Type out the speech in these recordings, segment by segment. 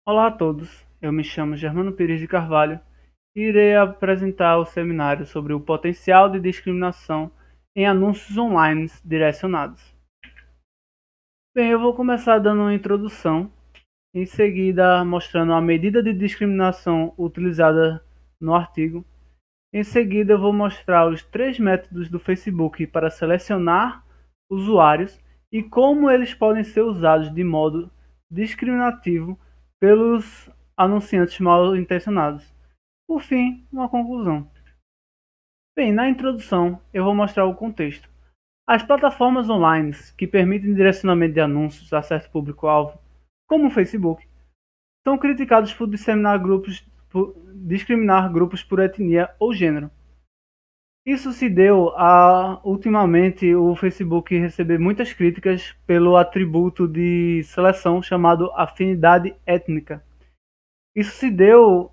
Olá a todos, eu me chamo Germano Pires de Carvalho e irei apresentar o seminário sobre o potencial de discriminação em anúncios online direcionados. Bem, eu vou começar dando uma introdução, em seguida mostrando a medida de discriminação utilizada no artigo. Em seguida, eu vou mostrar os três métodos do Facebook para selecionar usuários e como eles podem ser usados de modo discriminativo pelos anunciantes mal intencionados. Por fim, uma conclusão. Bem, na introdução, eu vou mostrar o contexto. As plataformas online que permitem direcionamento de anúncios a certo público-alvo, como o Facebook, são criticados por discriminar grupos por etnia ou gênero. Isso se deu a, ultimamente, o Facebook receber muitas críticas pelo atributo de seleção chamado afinidade étnica. Isso se deu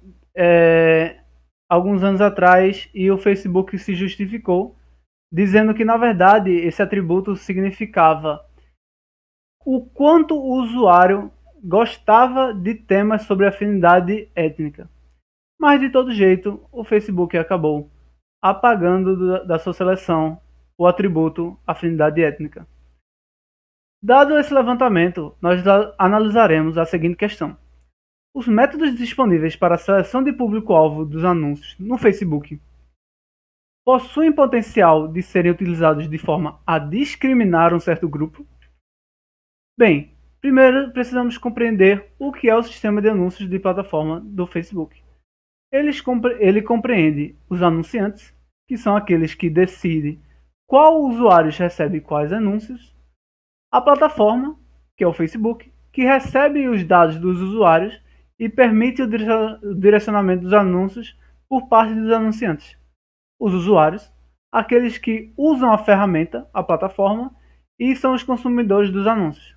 alguns anos atrás e o Facebook se justificou, dizendo que, na verdade, esse atributo significava o quanto o usuário gostava de temas sobre afinidade étnica. Mas, de todo jeito, o Facebook acabou apagando da sua seleção o atributo afinidade étnica. Dado esse levantamento, nós analisaremos a seguinte questão: os métodos disponíveis para a seleção de público-alvo dos anúncios no Facebook possuem potencial de serem utilizados de forma a discriminar um certo grupo? Bem, primeiro precisamos compreender o que é o sistema de anúncios de plataforma do Facebook. Ele compreende os anunciantes, que são aqueles que decidem qual usuários recebe quais anúncios, a plataforma, que é o Facebook, que recebe os dados dos usuários e permite o direcionamento dos anúncios por parte dos anunciantes. Os usuários, aqueles que usam a ferramenta, a plataforma, e são os consumidores dos anúncios.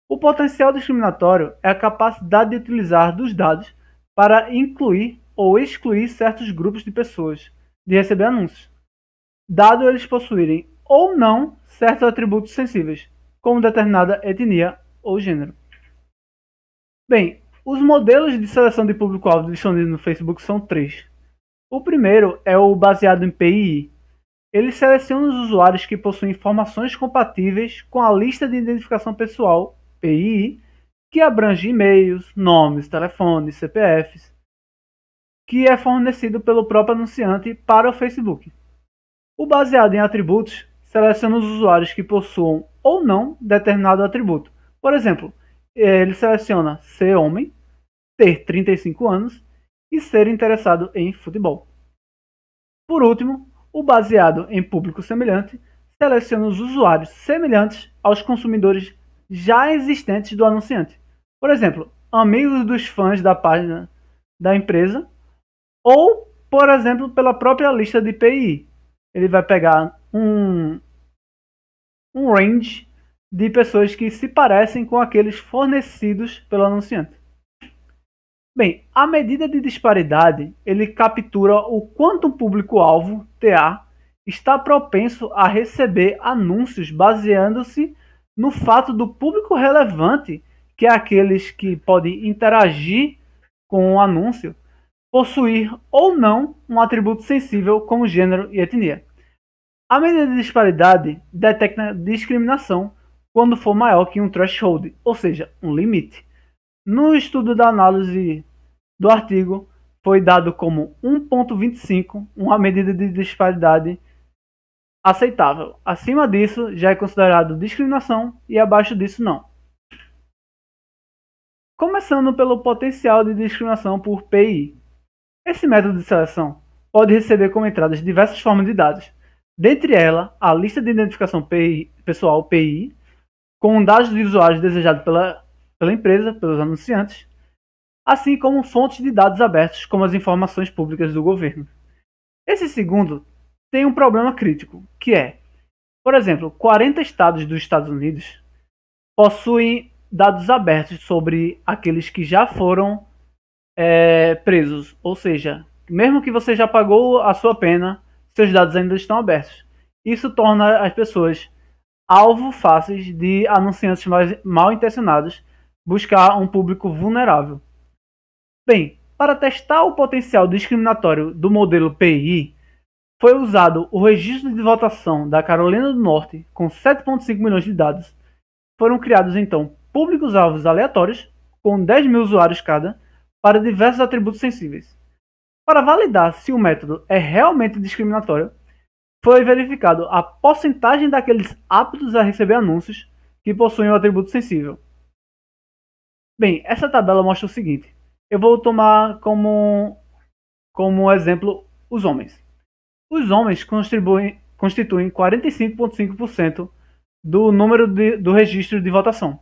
O potencial discriminatório é a capacidade de utilizar dos dados para incluir ou excluir certos grupos de pessoas de receber anúncios, dado eles possuírem ou não certos atributos sensíveis, como determinada etnia ou gênero. Bem, os modelos de seleção de público-alvo disponíveis no Facebook são três. O primeiro é o baseado em PII. Ele seleciona os usuários que possuem informações compatíveis com a lista de identificação pessoal, PII, que abrange e-mails, nomes, telefones, CPFs, que é fornecido pelo próprio anunciante para o Facebook. O baseado em atributos seleciona os usuários que possuam ou não determinado atributo. Por exemplo, ele seleciona ser homem, ter 35 anos e ser interessado em futebol. Por último, o baseado em público semelhante seleciona os usuários semelhantes aos consumidores já existentes do anunciante. Por exemplo, amigos dos fãs da página da empresa ou, por exemplo, pela própria lista de PI. Ele vai pegar um range de pessoas que se parecem com aqueles fornecidos pelo anunciante. Bem, a medida de disparidade, ele captura o quanto o público-alvo, TA, está propenso a receber anúncios baseando-se no fato do público relevante, que é aqueles que podem interagir com o anúncio, possuir ou não um atributo sensível como gênero e etnia. A medida de disparidade detecta discriminação quando for maior que um threshold, ou seja, um limite. No estudo da análise do artigo, foi dado como 1,25 uma medida de disparidade aceitável. Acima disso, já é considerado discriminação e abaixo disso, não. Começando pelo potencial de discriminação por PI. Esse método de seleção pode receber como entradas diversas formas de dados, dentre elas a lista de identificação PI, pessoal PI, com dados de usuários desejados pela empresa, pelos anunciantes, assim como fontes de dados abertos, como as informações públicas do governo. Esse segundo tem um problema crítico, que é, por exemplo, 40 estados dos Estados Unidos possuem dados abertos sobre aqueles que já foram presos, ou seja, mesmo que você já pagou a sua pena, seus dados ainda estão abertos. Isso torna as pessoas alvo fáceis de anunciantes mal intencionados buscar um público vulnerável. Bem, para testar o potencial discriminatório do modelo PI, foi usado o registro de votação da Carolina do Norte com 7,5 milhões de dados. Foram criados então públicos-alvos aleatórios, com 10 mil usuários cada, para diversos atributos sensíveis. Para validar se o método é realmente discriminatório, foi verificado a porcentagem daqueles aptos a receber anúncios que possuem o atributo sensível. Bem, essa tabela mostra o seguinte. Eu vou tomar como exemplo os homens. Os homens constituem 45,5% do número do registro de votação.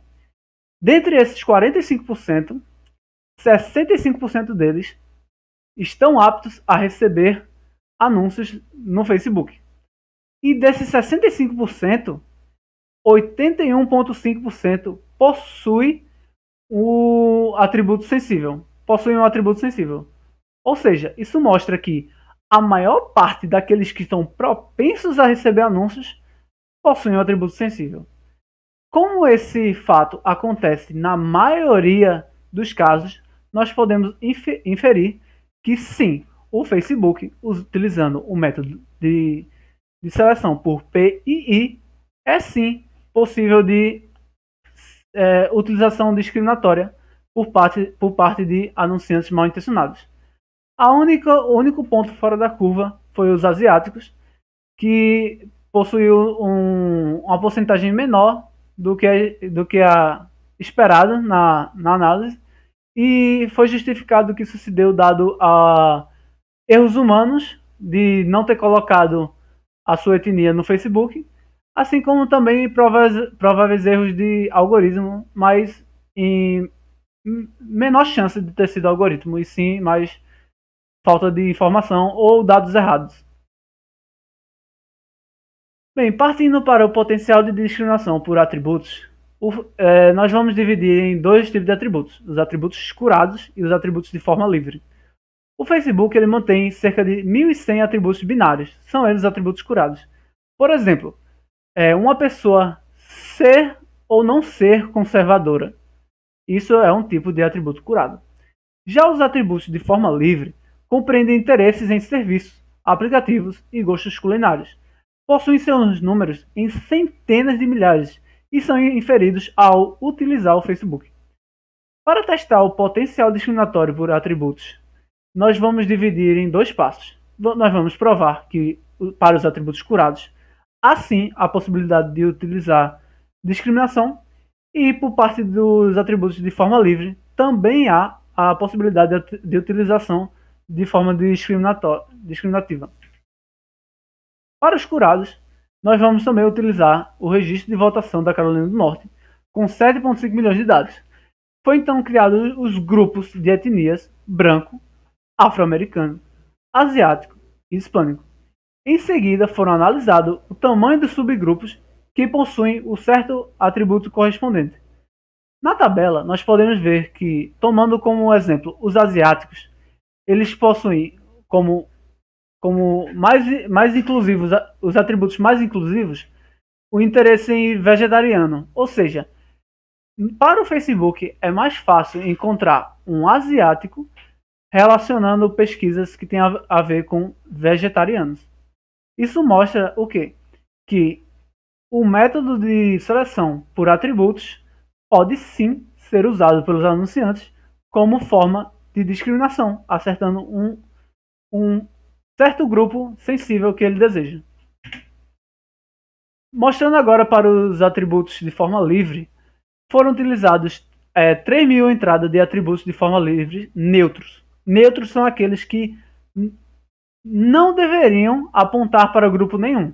Dentre esses 45%, 65% deles estão aptos a receber anúncios no Facebook. E desses 65%, 81,5% possui o atributo sensível. Possuem um atributo sensível. Ou seja, isso mostra que a maior parte daqueles que estão propensos a receber anúncios possuem um atributo sensível. Como esse fato acontece na maioria dos casos, nós podemos inferir que sim, o Facebook, utilizando o método de seleção por PII, é sim possível de utilização discriminatória por parte de anunciantes mal intencionados. O único ponto fora da curva foi os asiáticos, que possuiu uma porcentagem menor do que a esperada na análise, e foi justificado que isso se deu dado a erros humanos de não ter colocado a sua etnia no Facebook, assim como também prováveis erros de algoritmo, mas em menor chance de ter sido algoritmo, e sim mais falta de informação ou dados errados. Bem, partindo para o potencial de discriminação por atributos, nós vamos dividir em dois tipos de atributos, os atributos curados e os atributos de forma livre. O Facebook ele mantém cerca de 1.100 atributos binários, são eles os atributos curados. Por exemplo, uma pessoa ser ou não ser conservadora. Isso é um tipo de atributo curado. Já os atributos de forma livre compreendem interesses em serviços, aplicativos e gostos culinários. Possuem seus números em centenas de milhares e são inferidos ao utilizar o Facebook. Para testar o potencial discriminatório por atributos, nós vamos dividir em dois passos. Nós vamos provar que, para os atributos curados, há sim a possibilidade de utilizar discriminação, e por parte dos atributos de forma livre, também há a possibilidade de utilização de forma discriminativa. Para os curados, nós vamos também utilizar o registro de votação da Carolina do Norte, com 7,5 milhões de dados. Foi então criado os grupos de etnias branco, afro-americano, asiático e hispânico. Em seguida, foram analisados o tamanho dos subgrupos que possuem o certo atributo correspondente. Na tabela, nós podemos ver que, tomando como exemplo os asiáticos, eles possuem como mais inclusivos, os atributos mais inclusivos, o interesse vegetariano. Ou seja, para o Facebook é mais fácil encontrar um asiático relacionando pesquisas que têm a ver com vegetarianos. Isso mostra o quê? Que o método de seleção por atributos pode sim ser usado pelos anunciantes como forma de discriminação, acertando um certo grupo sensível que ele deseja. Mostrando agora para os atributos de forma livre, foram utilizados 3 mil entradas de atributos de forma livre neutros. Neutros são aqueles que não deveriam apontar para grupo nenhum.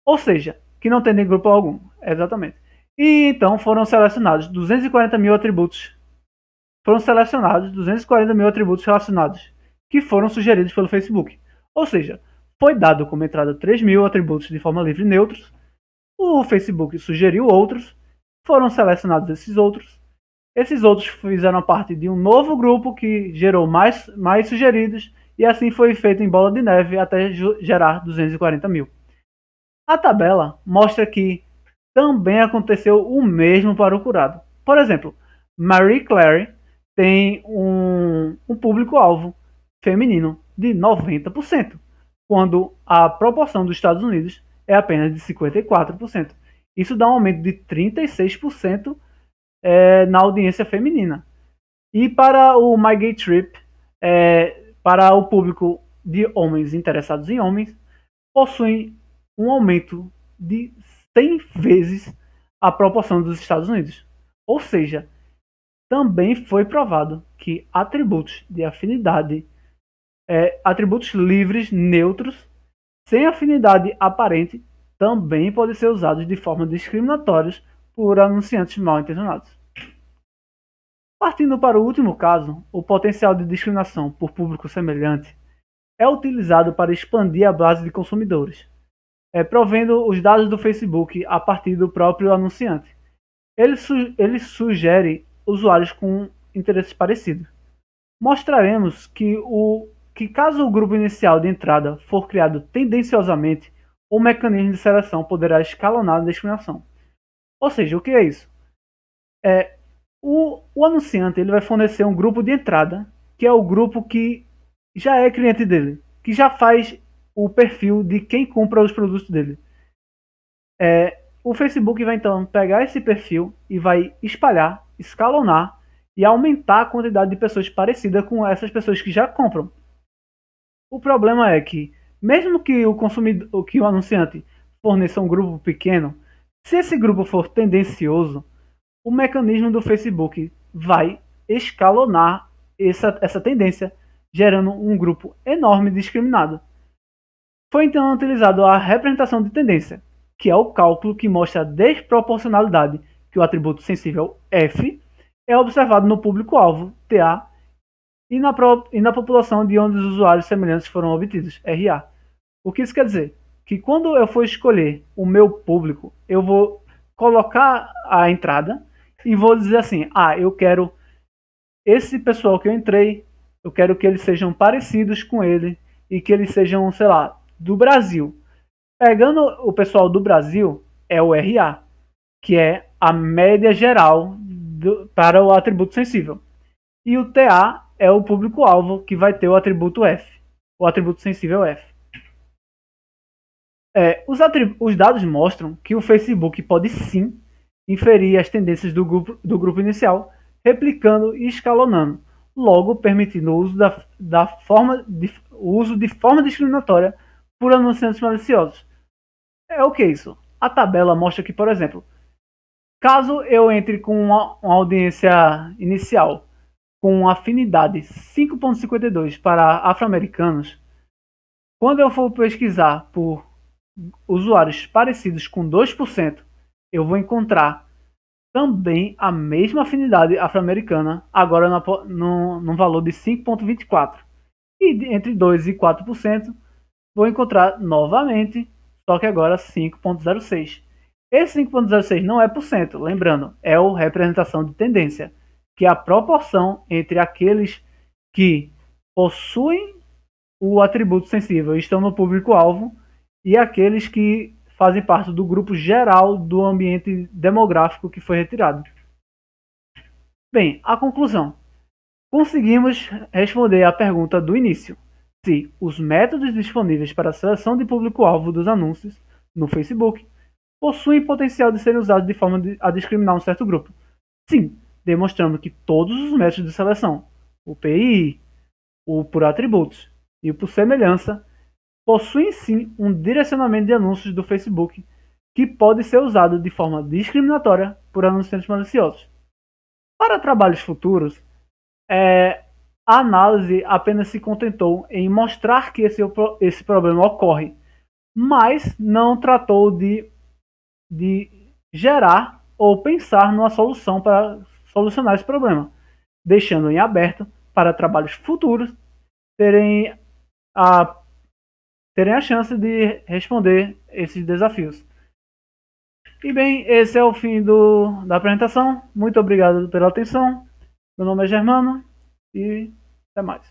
Ou seja, que não tem nem grupo algum. Exatamente. E então foram selecionados 240 mil atributos. Foram selecionados 240 mil atributos relacionados, que foram sugeridos pelo Facebook. Ou seja, foi dado como entrada 3 mil atributos de forma livre neutros. O Facebook sugeriu outros. Foram selecionados esses outros. Esses outros fizeram parte de um novo grupo que gerou mais sugeridos. E assim foi feito em bola de neve até gerar 240 mil. A tabela mostra que também aconteceu o mesmo para o curado. Por exemplo, Marie Claire tem um público-alvo feminino de 90%, quando a proporção dos Estados Unidos é apenas de 54%. Isso dá um aumento de 36% na audiência feminina. E para o My Gay Trip, para o público de homens interessados em homens, possuem um aumento de 100 vezes a proporção dos Estados Unidos. Ou seja, também foi provado que atributos de afinidade, atributos livres, neutros, sem afinidade aparente, também podem ser usados de forma discriminatória por anunciantes mal intencionados. Partindo para o último caso, o potencial de discriminação por público semelhante é utilizado para expandir a base de consumidores, provendo os dados do Facebook a partir do próprio anunciante. Ele sugere usuários com interesses parecidos. Mostraremos que caso o grupo inicial de entrada for criado tendenciosamente, o mecanismo de seleção poderá escalonar a discriminação. Ou seja, o que é isso? O anunciante ele vai fornecer um grupo de entrada, que é o grupo que já é cliente dele, que já faz o perfil de quem compra os produtos dele. O Facebook vai então pegar esse perfil e vai espalhar, escalonar e aumentar a quantidade de pessoas parecidas com essas pessoas que já compram. O problema é que, mesmo que o anunciante forneça um grupo pequeno, se esse grupo for tendencioso, o mecanismo do Facebook vai escalonar essa tendência, gerando um grupo enorme discriminado. Foi então utilizado a representação de tendência, que é o cálculo que mostra a desproporcionalidade que o atributo sensível F é observado no público-alvo, TA, e na população de onde os usuários semelhantes foram obtidos, RA. O que isso quer dizer? Que quando eu for escolher o meu público, eu vou colocar a entrada e vou dizer assim, eu quero esse pessoal que eu entrei, eu quero que eles sejam parecidos com ele e que eles sejam, sei lá, do Brasil. Pegando o pessoal do Brasil, é o RA, que é a média geral para o atributo sensível. E o TA é o público-alvo, que vai ter o atributo F, o atributo sensível F. Os dados mostram que o Facebook pode sim inferir as tendências do grupo inicial, replicando e escalonando, logo permitindo o uso de forma discriminatória por anunciantes maliciosos. O que é isso? A tabela mostra que, por exemplo, caso eu entre com uma audiência inicial com afinidade 5.52 para afro-americanos, quando eu for pesquisar por usuários parecidos com 2%, eu vou encontrar também a mesma afinidade afro-americana, agora num valor de 5.24. E entre 2% e 4%, vou encontrar novamente, só que agora 5.06. Esse 5.06 não é por cento, lembrando, é a representação de tendência, que é a proporção entre aqueles que possuem o atributo sensível e estão no público-alvo e aqueles que fazem parte do grupo geral do ambiente demográfico que foi retirado. Bem, a conclusão. Conseguimos responder à pergunta do início, se os métodos disponíveis para a seleção de público-alvo dos anúncios no Facebook possuem potencial de serem usados de forma a discriminar um certo grupo. Sim, demonstrando que todos os métodos de seleção, o PI, o por atributos e o por semelhança, possuem sim um direcionamento de anúncios do Facebook que pode ser usado de forma discriminatória por anunciantes maliciosos. Para trabalhos futuros, a análise apenas se contentou em mostrar que esse problema ocorre, mas não tratou de gerar ou pensar numa solução para solucionar esse problema, deixando em aberto para trabalhos futuros terem a chance de responder esses desafios. E bem, esse é o fim da apresentação. Muito obrigado pela atenção. Meu nome é Germano e até mais.